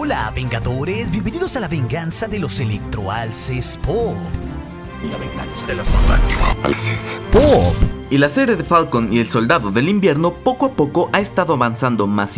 Hola, Vengadores, bienvenidos a la venganza de los electroalces Pop. La venganza de los electroalces Pop. Y la serie de Falcon y el Soldado del Invierno poco a poco ha estado avanzando más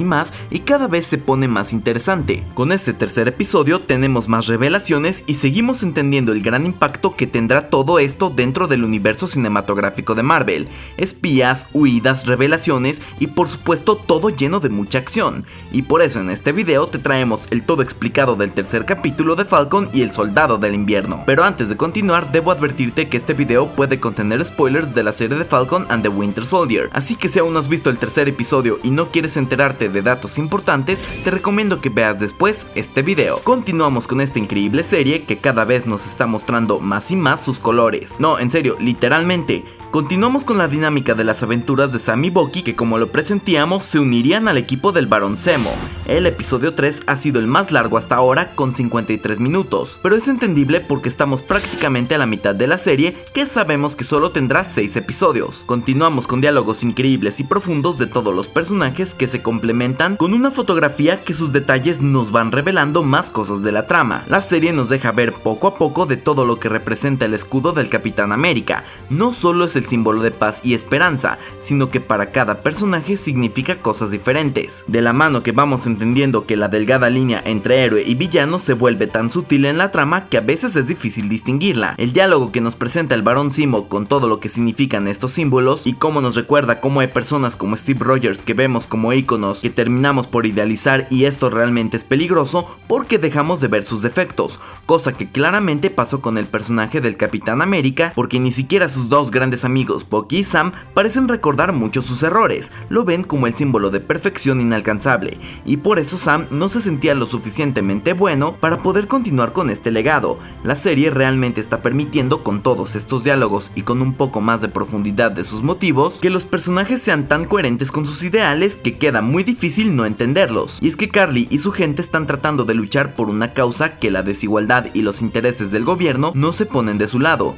y cada vez se pone más interesante. Con este tercer episodio tenemos más revelaciones y seguimos entendiendo el gran impacto que tendrá todo esto dentro del universo cinematográfico de Marvel. Espías, huidas, revelaciones y por supuesto todo lleno de mucha acción. Y por eso en este video te traemos el todo explicado del tercer capítulo de Falcon y el Soldado del Invierno. Pero antes de continuar debo advertirte que este video puede contener spoilers de la serie de Falcon and the Winter Soldier, así que si aún no has visto el tercer episodio y no quieres enterarte de datos importantes, te recomiendo que veas después este video. Continuamos con esta increíble serie que cada vez nos está mostrando más y más sus colores. No, en serio, literalmente. Continuamos con la dinámica de las aventuras de Sam y Bucky, que como lo presentíamos se unirían al equipo del Barón Zemo. El episodio 3 ha sido el más largo hasta ahora con 53 minutos, pero es entendible porque estamos prácticamente a la mitad de la serie, que sabemos que solo tendrá 6 episodios. Continuamos con diálogos increíbles y profundos de todos los personajes que se complementan con una fotografía que sus detalles nos van revelando más cosas de la trama. La serie nos deja ver poco a poco de todo lo que representa el escudo del Capitán América. No solo es el símbolo de paz y esperanza, sino que para cada personaje significa cosas diferentes. De la mano que vamos entendiendo que la delgada línea entre héroe y villano se vuelve tan sutil en la trama que a veces es difícil distinguirla. El diálogo que nos presenta el Barón Zemo con todo lo que significan estos símbolos y cómo nos recuerda cómo hay personas como Steve Rogers que vemos como íconos que terminamos por idealizar, y esto realmente es peligroso porque dejamos de ver sus defectos, cosa que claramente pasó con el personaje del Capitán América, porque ni siquiera sus dos grandes amigos Bucky y Sam parecen recordar mucho sus errores, lo ven como el símbolo de perfección inalcanzable, y por eso Sam no se sentía lo suficientemente bueno para poder continuar con este legado. La serie realmente está permitiendo, con todos estos diálogos y con un poco más de profundidad de sus motivos, que los personajes sean tan coherentes con sus ideales que queda muy difícil no entenderlos. Y es que Carly y su gente están tratando de luchar por una causa que la desigualdad y los intereses del gobierno no se ponen de su lado.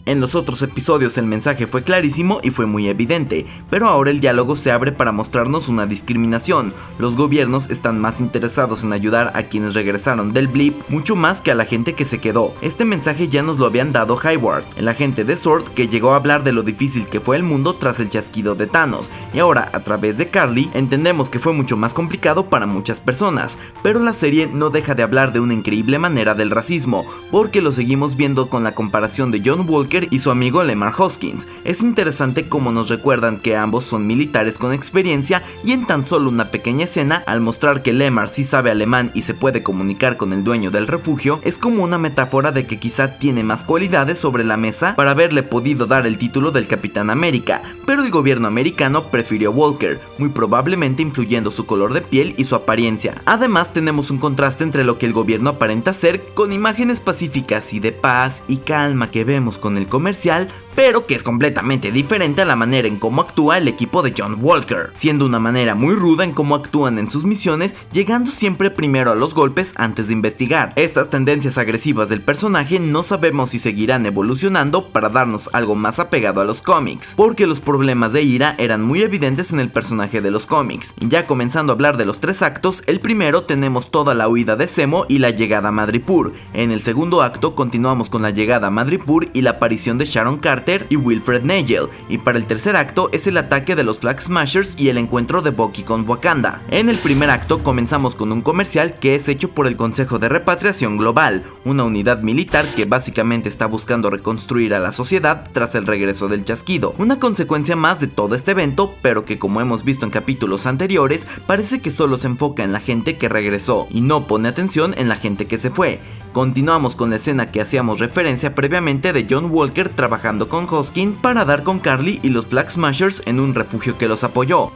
En los otros episodios el mensaje fue clarísimo y fue muy evidente, pero ahora el diálogo se abre para mostrarnos una discriminación. Los gobiernos están más interesados en ayudar a quienes regresaron del blip, mucho más que a la gente que se quedó. Este mensaje ya nos lo habían dado Hayward, el agente de S.W.O.R.D, que llegó a hablar de lo difícil que fue el mundo tras el chasquido de Thanos, y ahora a través de Carly entendemos que fue mucho más complicado para muchas personas, pero la serie no deja de hablar de una increíble manera del racismo, porque lo seguimos viendo con la comparación de John Walker y su amigo Lemar Hoskins. Es interesante cómo nos recuerdan que ambos son militares con experiencia, y en tan solo una pequeña escena, al mostrar que Lemar sí sabe alemán y se puede comunicar con el dueño del refugio, es como una metáfora de que quizá tiene más cualidades sobre la mesa para haberle podido dar el título del Capitán América, pero el gobierno americano prefirió Walker, muy probablemente influyendo su color de piel y su apariencia. Además tenemos un contraste entre lo que el gobierno aparenta ser, con imágenes pacíficas y de paz y calma que vemos con el comercial, pero que es completamente diferente a la manera en cómo actúa el equipo de John Walker, siendo una manera muy ruda en cómo actúan en sus misiones, llegando siempre primero a los golpes antes de investigar. Estas tendencias agresivas del personaje no sabemos si seguirán evolucionando para darnos algo más apegado a los cómics, porque los problemas de ira eran muy evidentes en el personaje de los cómics. Y ya comenzando a hablar de los 3 actos, el primero tenemos toda la huida de Zemo y la llegada a Madripoor. En el segundo acto continuamos con la llegada a Madripoor y la aparición de Sharon Carter y Wilfred Nagel, y para el tercer acto es el ataque de los Flag Smashers y el encuentro de Bucky con Wakanda. En el primer acto comenzamos con un comercial que es hecho por el Consejo de Repatriación Global, una unidad militar que básicamente está buscando reconstruir a la sociedad tras el regreso del chasquido, una consecuencia más de todo este evento, pero que como hemos visto en capítulos anteriores parece que solo se enfoca en la gente que regresó y no pone atención en la gente que se fue. Continuamos con la escena que hacíamos referencia previamente de John Walker trabajando con Hoskins para dar con Carly y los Flag Smashers en un refugio que los apoyó.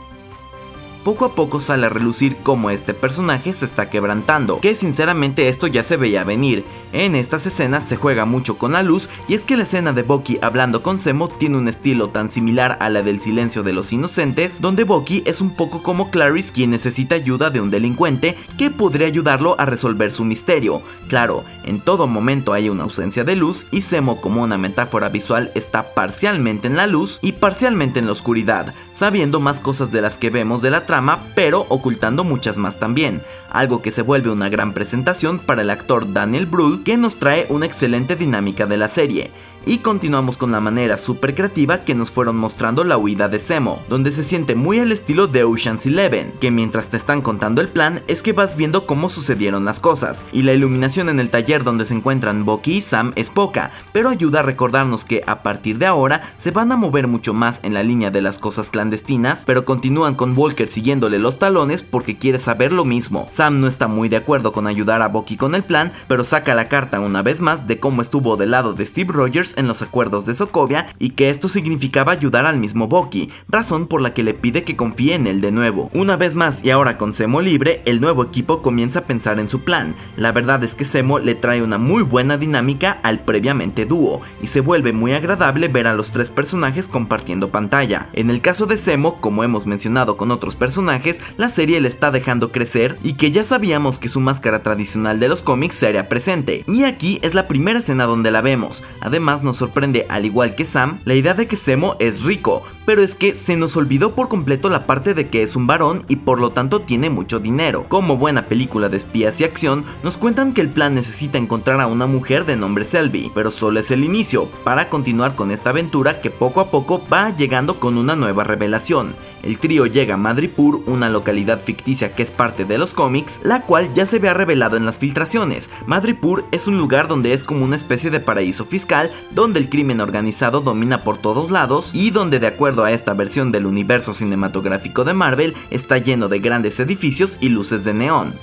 Poco a poco sale a relucir cómo este personaje se está quebrantando, que sinceramente esto ya se veía venir. En estas escenas se juega mucho con la luz, y es que la escena de Bucky hablando con Zemo tiene un estilo tan similar a la del Silencio de los Inocentes, donde Bucky es un poco como Clarice, quien necesita ayuda de un delincuente que podría ayudarlo a resolver su misterio. Claro, en todo momento hay una ausencia de luz, y Zemo, como una metáfora visual, está parcialmente en la luz y parcialmente en la oscuridad, sabiendo más cosas de las que vemos de la trama, pero ocultando muchas más también, algo que se vuelve una gran presentación para el actor Daniel Brühl, que nos trae una excelente dinámica de la serie. Y continuamos con la manera súper creativa que nos fueron mostrando la huida de Zemo, donde se siente muy al estilo de Ocean's 11, que mientras te están contando el plan es que vas viendo cómo sucedieron las cosas, y la iluminación en el taller donde se encuentran Bucky y Sam es poca, pero ayuda a recordarnos que a partir de ahora se van a mover mucho más en la línea de las cosas clandestinas, pero continúan con Walker siguiéndole los talones porque quiere saber lo mismo. Sam no está muy de acuerdo con ayudar a Bucky con el plan, pero saca la carta una vez más de cómo estuvo del lado de Steve Rogers en los acuerdos de Sokovia y que esto significaba ayudar al mismo Bucky, razón por la que le pide que confíe en él de nuevo. Una vez más y ahora con Zemo libre, el nuevo equipo comienza a pensar en su plan. La verdad es que Zemo le trae una muy buena dinámica al previamente dúo y se vuelve muy agradable ver a los tres personajes compartiendo pantalla. En el caso de Zemo, como hemos mencionado con otros personajes, la serie le está dejando crecer y que ya sabíamos que su máscara tradicional de los cómics sería presente, y aquí es la primera escena donde la vemos. Además nos sorprende, al igual que Sam, la idea de que Zemo es rico, pero es que se nos olvidó por completo la parte de que es un varón y por lo tanto tiene mucho dinero. Como buena película de espías y acción, nos cuentan que el plan necesita encontrar a una mujer de nombre Sylvie, pero solo es el inicio, para continuar con esta aventura que poco a poco va llegando con una nueva revelación. El trío llega a Madripoor, una localidad ficticia que es parte de los cómics, la cual ya se había revelado en las filtraciones. Madripoor es un lugar donde es como una especie de paraíso fiscal, donde el crimen organizado domina por todos lados y donde, de acuerdo a esta versión del universo cinematográfico de Marvel, está lleno de grandes edificios y luces de neón.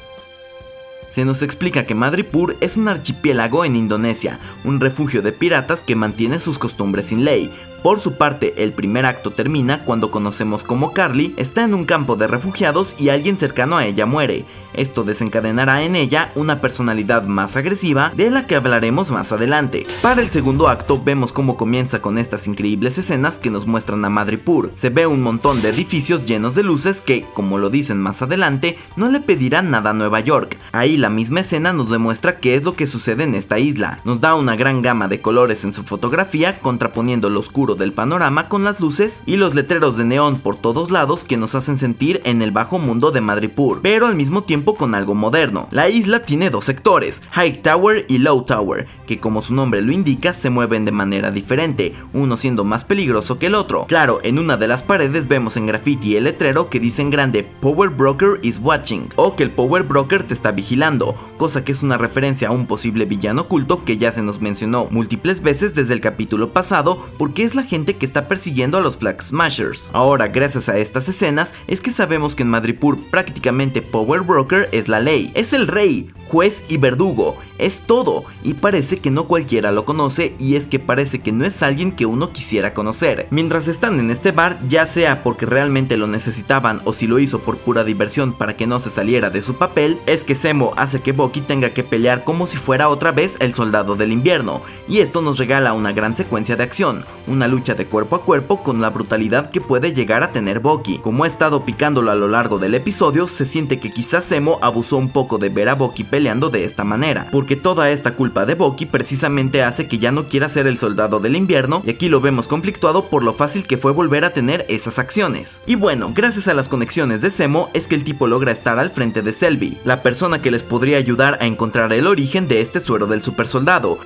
Se nos explica que Madripoor es un archipiélago en Indonesia, un refugio de piratas que mantiene sus costumbres sin ley. Por su parte, el primer acto termina cuando conocemos cómo Carly está en un campo de refugiados y alguien cercano a ella muere. Esto desencadenará en ella una personalidad más agresiva, de la que hablaremos más adelante. Para el segundo acto vemos cómo comienza con estas increíbles escenas que nos muestran a Madripoor. Se ve un montón de edificios llenos de luces que, como lo dicen más adelante, no le pedirán nada a Nueva York. Ahí la misma escena nos demuestra qué es lo que sucede en esta isla. Nos da una gran gama de colores en su fotografía, contraponiendo lo oscuro del panorama con las luces y los letreros de neón por todos lados que nos hacen sentir en el bajo mundo de Madripoor, pero al mismo tiempo con algo moderno. La isla tiene dos sectores, High Tower y Low Tower, que como su nombre lo indica se mueven de manera diferente, uno siendo más peligroso que el otro. Claro, en una de las paredes vemos en graffiti el letrero que dice en grande Power Broker is watching, o que el Power Broker te está vigilando, cosa que es una referencia a un posible villano oculto que ya se nos mencionó múltiples veces desde el capítulo pasado, porque es la gente que está persiguiendo a los Flag Smashers. Ahora, gracias a estas escenas, es que sabemos que en Madripoor prácticamente Power Broker es la ley, es el rey, juez y verdugo, es todo, y parece que no cualquiera lo conoce, y es que parece que no es alguien que uno quisiera conocer. Mientras están en este bar, ya sea porque realmente lo necesitaban o si lo hizo por pura diversión para que no se saliera de su papel, es que Zemo hace que Bucky tenga que pelear como si fuera otra vez el soldado del invierno, y esto nos regala una gran secuencia de acción, una lucha de cuerpo a cuerpo con la brutalidad que puede llegar a tener Bucky. Como ha estado picándolo a lo largo del episodio, se siente que quizás Zemo abusó un poco de ver a Bucky peleando de esta manera, porque toda esta culpa de Bucky precisamente hace que ya no quiera ser el soldado del invierno, y aquí lo vemos conflictuado por lo fácil que fue volver a tener esas acciones. Y bueno, gracias a las conexiones de Zemo es que el tipo logra estar al frente de Sylvie, la persona que les podría ayudar a encontrar el origen de este suero del supersoldado.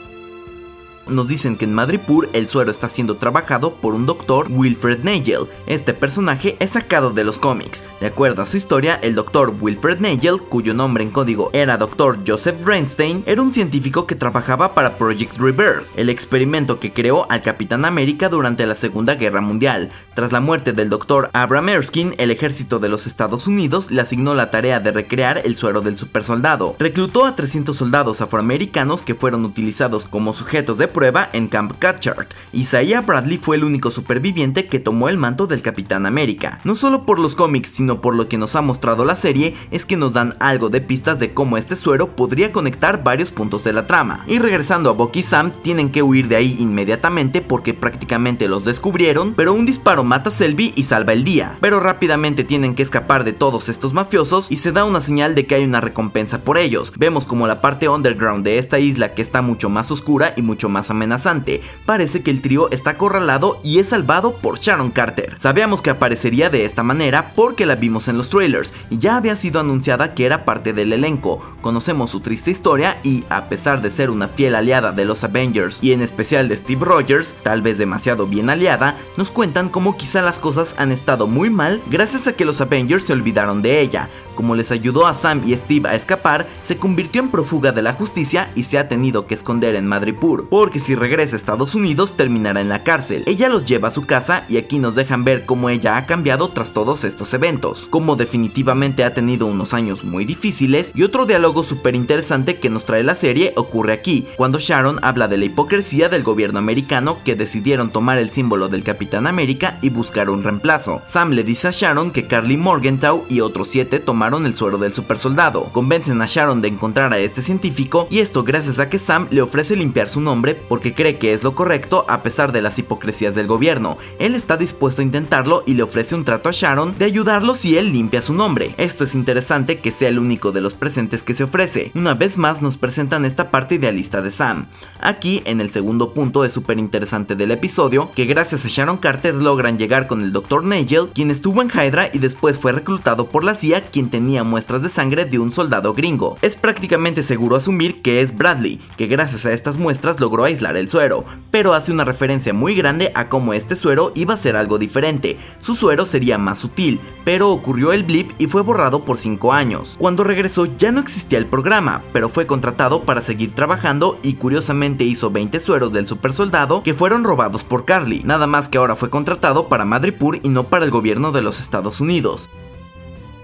Nos dicen que en Madripoor el suero está siendo trabajado por un doctor, Wilfred Nagel. Este personaje es sacado de los cómics. De acuerdo a su historia, el doctor Wilfred Nagel, cuyo nombre en código era Dr. Joseph Brainstein, era un científico que trabajaba para Project Rebirth, el experimento que creó al Capitán América durante la Segunda Guerra Mundial. Tras la muerte del Dr. Abraham Erskine, el ejército de los Estados Unidos le asignó la tarea de recrear el suero del supersoldado. Reclutó a 300 soldados afroamericanos que fueron utilizados como sujetos de prueba en Camp Cathcart. Isaiah Bradley fue el único superviviente que tomó el manto del Capitán América. No solo por los cómics, sino por lo que nos ha mostrado la serie, es que nos dan algo de pistas de cómo este suero podría conectar varios puntos de la trama. Y regresando a Bucky y Sam, tienen que huir de ahí inmediatamente porque prácticamente los descubrieron, pero un disparo mata a Selby y salva el día, pero rápidamente tienen que escapar de todos estos mafiosos y se da una señal de que hay una recompensa por ellos. Vemos como la parte underground de esta isla, que está mucho más oscura y mucho más amenazante, parece que el trío está acorralado y es salvado por Sharon Carter. Sabíamos que aparecería de esta manera porque la vimos en los trailers y ya había sido anunciada que era parte del elenco. Conocemos su triste historia y, a pesar de ser una fiel aliada de los Avengers y en especial de Steve Rogers, tal vez demasiado bien aliada, nos cuentan cómo quizá las cosas han estado muy mal gracias a que los Avengers se olvidaron de ella. Como les ayudó a Sam y Steve a escapar, se convirtió en prófuga de la justicia y se ha tenido que esconder en Madripoor, porque si regresa a Estados Unidos terminará en la cárcel. Ella los lleva a su casa y aquí nos dejan ver cómo ella ha cambiado tras todos estos eventos, como definitivamente ha tenido unos años muy difíciles, y otro diálogo súper interesante que nos trae la serie ocurre aquí, cuando Sharon habla de la hipocresía del gobierno americano que decidieron tomar el símbolo del Capitán América y buscar un reemplazo. Sam le dice a Sharon que Karli Morgenthau y otros 7 tomaron el suero del supersoldado. Convencen a Sharon de encontrar a este científico y esto gracias a que Sam le ofrece limpiar su nombre porque cree que es lo correcto a pesar de las hipocresías del gobierno. Él está dispuesto a intentarlo y le ofrece un trato a Sharon de ayudarlo si él limpia su nombre. Esto es interesante que sea el único de los presentes que se ofrece. Una vez más nos presentan esta parte idealista de Sam. Aquí, en el segundo punto es súper interesante del episodio, que gracias a Sharon Carter logran llegar con el Dr. Nagel, quien estuvo en Hydra y después fue reclutado por la CIA, quien tenía muestras de sangre de un soldado gringo. Es prácticamente seguro asumir que es Bradley, que gracias a estas muestras logró aislar el suero, pero hace una referencia muy grande a cómo este suero iba a ser algo diferente. Su suero sería más sutil, pero ocurrió el blip y fue borrado por 5 años. Cuando regresó ya no existía el programa, pero fue contratado para seguir trabajando y curiosamente hizo 20 sueros del supersoldado que fueron robados por Karli, nada más que ahora fue contratado para Madripoor y no para el gobierno de los Estados Unidos.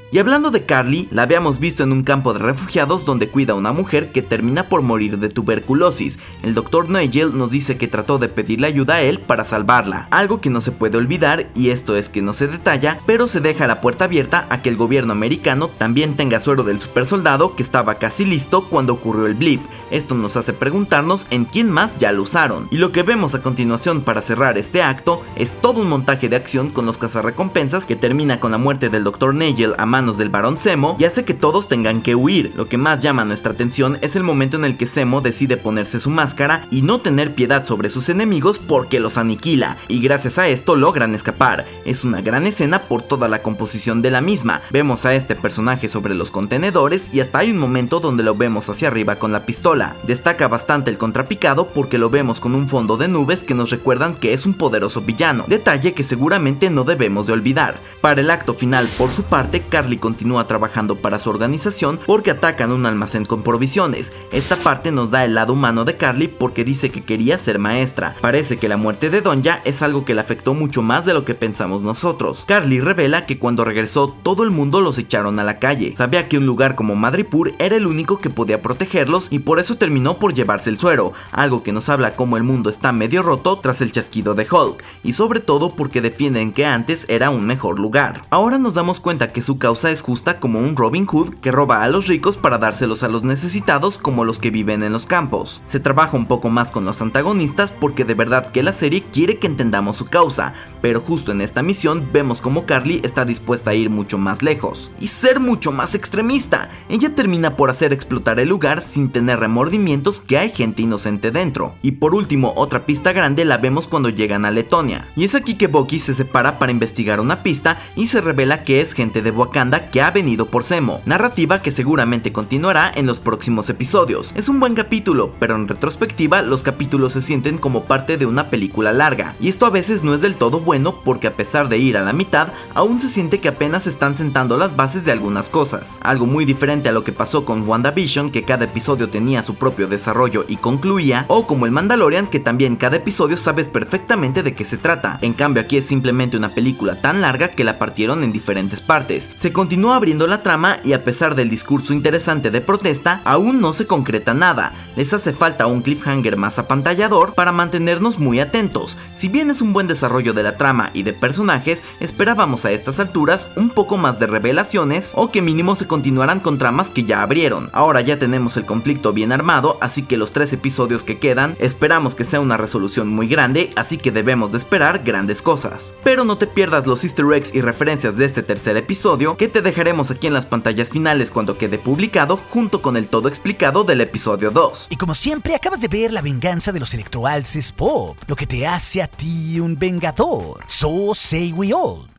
Y hablando de Karli, la habíamos visto en un campo de refugiados donde cuida a una mujer que termina por morir de tuberculosis. El Dr. Nagel nos dice que trató de pedirle ayuda a él para salvarla, algo que no se puede olvidar, y esto es que no se detalla, pero se deja la puerta abierta a que el gobierno americano también tenga suero del supersoldado que estaba casi listo cuando ocurrió el blip. Esto nos hace preguntarnos en quién más ya lo usaron. Y lo que vemos a continuación para cerrar este acto es todo un montaje de acción con los cazarrecompensas que termina con la muerte del Dr. Nagel a manos del Barón Zemo y hace que todos tengan que huir. Lo que más llama nuestra atención es el momento en el que Zemo decide ponerse su máscara y no tener piedad sobre sus enemigos porque los aniquila, y gracias a esto logran escapar. Es una gran escena por toda la composición de la misma. Vemos a este personaje sobre los contenedores y hasta hay un momento donde lo vemos hacia arriba con la pistola. Destaca bastante el contrapicado porque lo vemos con un fondo de nubes que nos recuerdan que es un poderoso villano, detalle que seguramente no debemos de olvidar. Para el acto final, por su parte, Karli continúa trabajando para su organización porque atacan un almacén con provisiones. Esta parte nos da el lado humano de Karli porque dice que quería ser maestra. Parece que la muerte de Donya es algo que le afectó mucho más de lo que pensamos nosotros. Karli revela que cuando regresó todo el mundo los echaron a la calle. Sabía que un lugar como Madripoor era el único que podía protegerlos y por eso terminó por llevarse el suero, algo que nos habla cómo el mundo está medio roto tras el chasquido de Hulk, y sobre todo porque defienden que antes era un mejor lugar. Ahora nos damos cuenta que su causa es justa como un Robin Hood que roba a los ricos para dárselos a los necesitados como los que viven en los campos. Se trabaja un poco más con los antagonistas porque de verdad que la serie quiere que entendamos su causa, pero justo en esta misión vemos como Karli está dispuesta a ir mucho más lejos y ser mucho más extremista. Ella termina por hacer explotar el lugar sin tener remordimientos que hay gente inocente dentro. Y por último, otra pista grande la vemos cuando llegan a Letonia, y es aquí que Bucky se separa para investigar una pista y se revela que es gente de Wakanda que ha venido por Zemo, narrativa que seguramente continuará en los próximos episodios. Es un buen capítulo, pero en retrospectiva los capítulos se sienten como parte de una película larga, y esto a veces no es del todo bueno porque a pesar de ir a la mitad, aún se siente que apenas están sentando las bases de algunas cosas. Algo muy diferente a lo que pasó con WandaVision, que cada episodio tenía su propio desarrollo y concluía, o como el Mandalorian, que también cada episodio sabes perfectamente de qué se trata. En cambio aquí es simplemente una película tan larga que la partieron en diferentes partes. Se continúa abriendo la trama y a pesar del discurso interesante de protesta, aún no se concreta nada. Les hace falta un cliffhanger más apantallador para mantenernos muy atentos. Si bien es un buen desarrollo de la trama y de personajes, esperábamos a estas alturas un poco más de revelaciones o que mínimo se continuaran con tramas que ya abrieron. Ahora ya tenemos el conflicto bien armado, así que los 3 episodios que quedan esperamos que sea una resolución muy grande, así que debemos de esperar grandes cosas. Pero no te pierdas los easter eggs y referencias de este tercer episodio que te dejaremos aquí en las pantallas finales cuando quede publicado, junto con el todo explicado del episodio 2. Y como siempre, acabas de ver la venganza de los electroalces pop, lo que te hace a ti un vengador. So say we all.